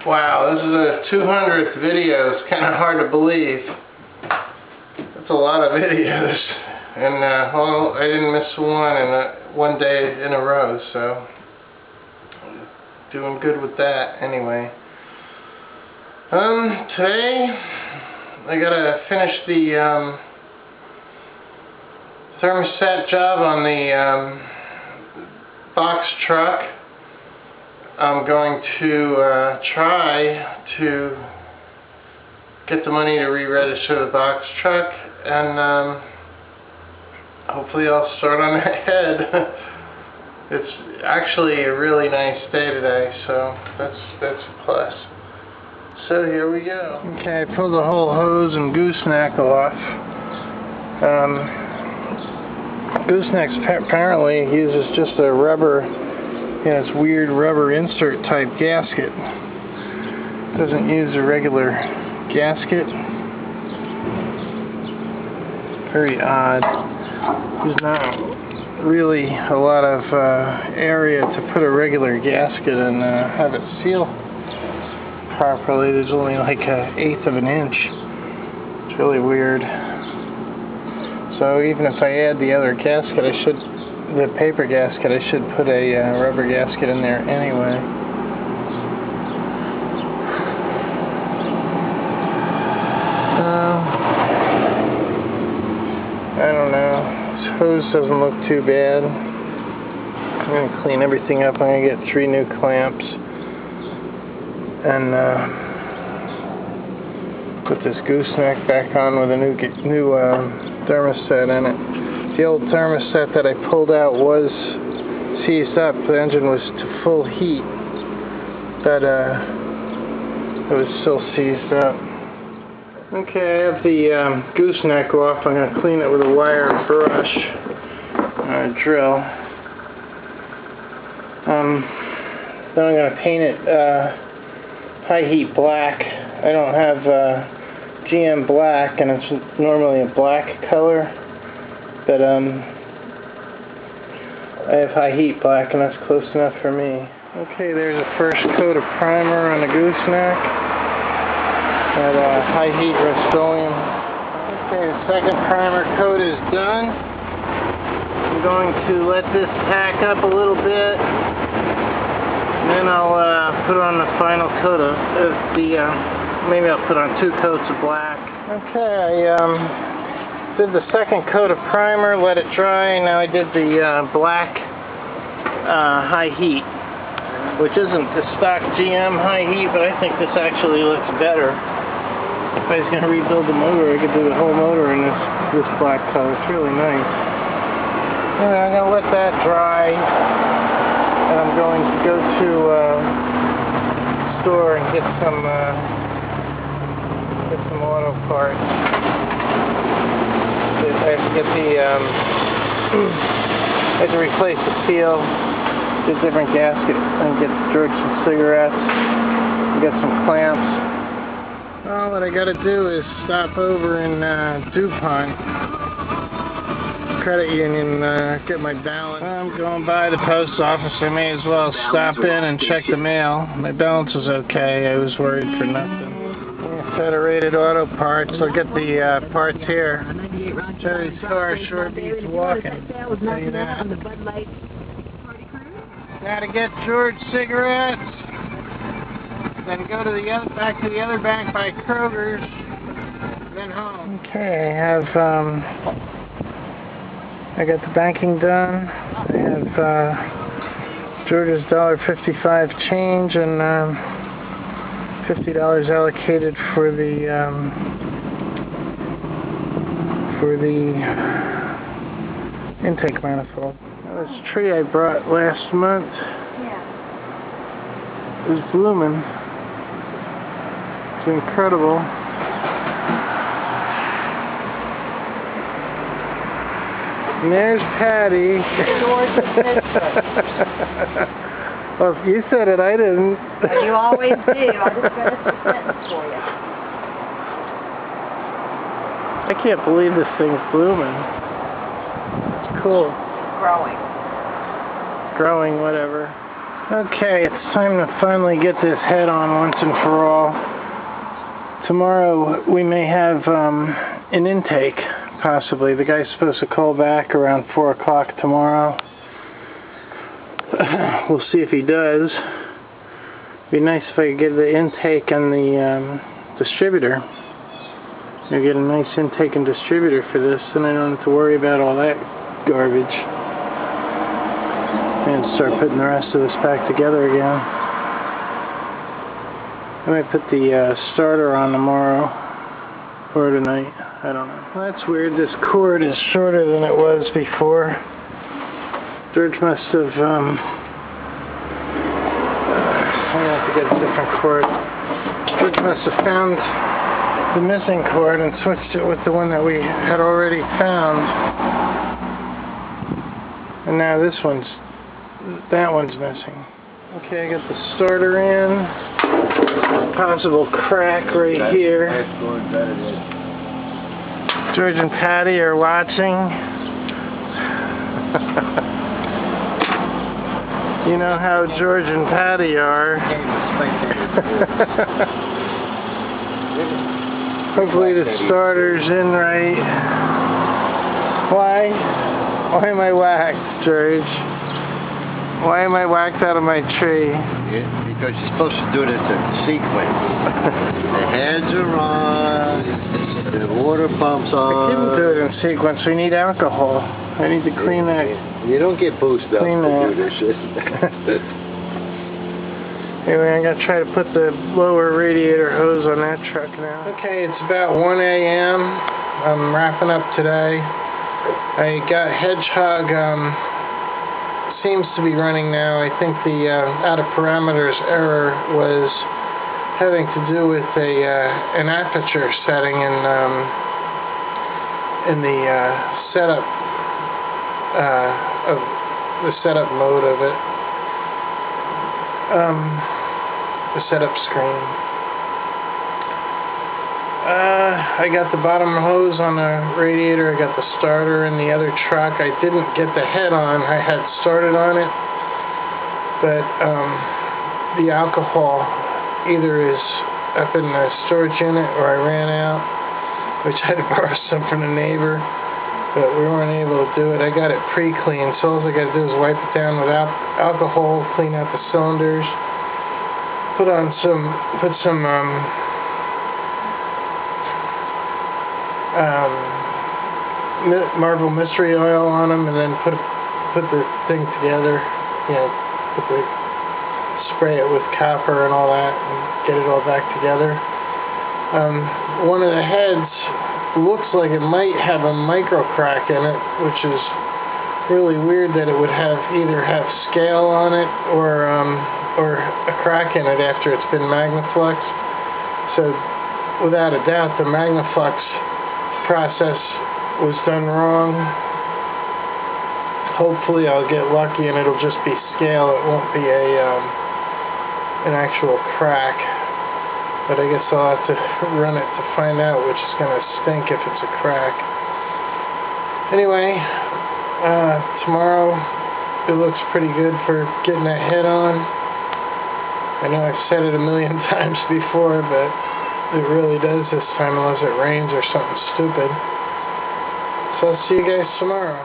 Wow, this is a 200th video. It's kind of hard to believe. That's a lot of videos. And well, I didn't miss one day in a row, so doing good with that anyway. Today I gotta finish the thermostat job on the box truck. I'm going to try to get the money to re-register the box truck, and hopefully I'll start on ahead. It's actually a really nice day today, so that's a plus. So here we go. Okay, I pulled the whole hose and gooseneck off. Gooseneck apparently uses just a rubber, this weird rubber insert type gasket. Doesn't use a regular gasket. Very odd. There's not really a lot of area to put a regular gasket and have it seal properly. There's only like 1/8 of an inch. It's really weird. So even if I add the other gasket, the paper gasket, I should put a rubber gasket in there anyway. I don't know. This hose doesn't look too bad. I'm going to clean everything up. I'm going to get 3 new clamps and put this gooseneck back on with a new thermostat in it. The old thermostat that I pulled out was seized up. The engine was to full heat, but it was still seized up. Okay, I have the gooseneck off. I'm going to clean it with a wire brush and a drill. Then I'm going to paint it high heat black. I don't have GM black, and it's normally a black color, but I have high heat black, and that's close enough for me. Okay, there's a first coat of primer on the gooseneck at high heat Rust-Oleum. Okay, the second primer coat is done. I'm going to let this tack up a little bit, and then I'll put on the final coat of maybe I'll put on 2 coats of black. Okay, I did the second coat of primer, let it dry. Now I did the black high heat, which isn't the stock GM high heat, but I think this actually looks better. If I was going to rebuild the motor, I could do the whole motor in this black color. It's really nice. Anyway, I'm going to let that dry, and I'm going to go to the store and get some auto parts. I have to get I have to replace the seal, get a different gasket, and get George some cigarettes, and get some clamps. Well, what I gotta do is stop over in DuPont Credit Union, get my balance. I'm going by the post office. I may as well stop in and check the mail. My balance was okay. I was worried for nothing. Federated Auto Parts. I'll get the parts here. Jerry's car sure beats walking. I'll tell you that. Gotta get George cigarettes. Then go to back to the other bank by Kroger's. Then home. Okay, I got the banking done. I have George's $1.55 change and $50 allocated for the intake manifold. Now, this tree I brought last month is blooming. It's incredible. And there's Patty. Well, if you said it, I didn't. Well, you always do. I just finished the sentence for you. I can't believe this thing's blooming. It's cool. Growing. Growing, whatever. Okay, it's time to finally get this head on once and for all. Tomorrow we may have an intake, possibly. The guy's supposed to call back around 4 o'clock tomorrow. We'll see if he does. It'd be nice if I could get the intake and the distributor. Maybe get a nice intake and distributor for this, and I don't have to worry about all that garbage. And start putting the rest of this back together again. I might put the starter on tomorrow or tonight. I don't know. Well, that's weird. This cord is shorter than it was before. George must have I'm gonna have to get a different cord. George must have found the missing cord and switched it with the one that we had already found. And now that one's missing. Okay, I got the starter in. Possible crack right here. George and Patty are watching. You know how George and Patty are. Hopefully the starter's in right. Why? Why am I whacked, George? Why am I whacked out of my tree? Yeah, because you're supposed to do this in sequence. The heads are on, the water pump's on. I couldn't do it in sequence. We need alcohol. I need to clean that. You don't get boosted up to do this shit. Anyway, I'm going to try to put the lower radiator hose on that truck now. Okay, it's about 1 a.m. I'm wrapping up today. I got Hedgehog. Seems to be running now. I think the out of parameters error was having to do with an aperture setting in the setup of the setup mode of it, the setup screen. I got the bottom hose on the radiator, I got the starter in the other truck. I didn't get the head on, I had started on it, but the alcohol either is up in the storage unit or I ran out, which I had to borrow some from the neighbor, but we weren't able to do it. I got it pre-cleaned, so all I got to do is wipe it down with alcohol, clean out the cylinders, put some Marble Mystery Oil on them, and then put the thing together. You know, spray it with copper and all that, and get it all back together. One of the heads looks like it might have a micro crack in it, which is really weird that it would either have scale on it or a crack in it after it's been Magnafluxed. So without a doubt, the Magnaflux process was done wrong. Hopefully I'll get lucky and it'll just be scale. It won't be an actual crack. But I guess I'll have to run it to find out, which is going to stink if it's a crack. Anyway, tomorrow it looks pretty good for getting that head on. I know I've said it a million times before, but it really does this time unless it rains or something stupid. So I'll see you guys tomorrow.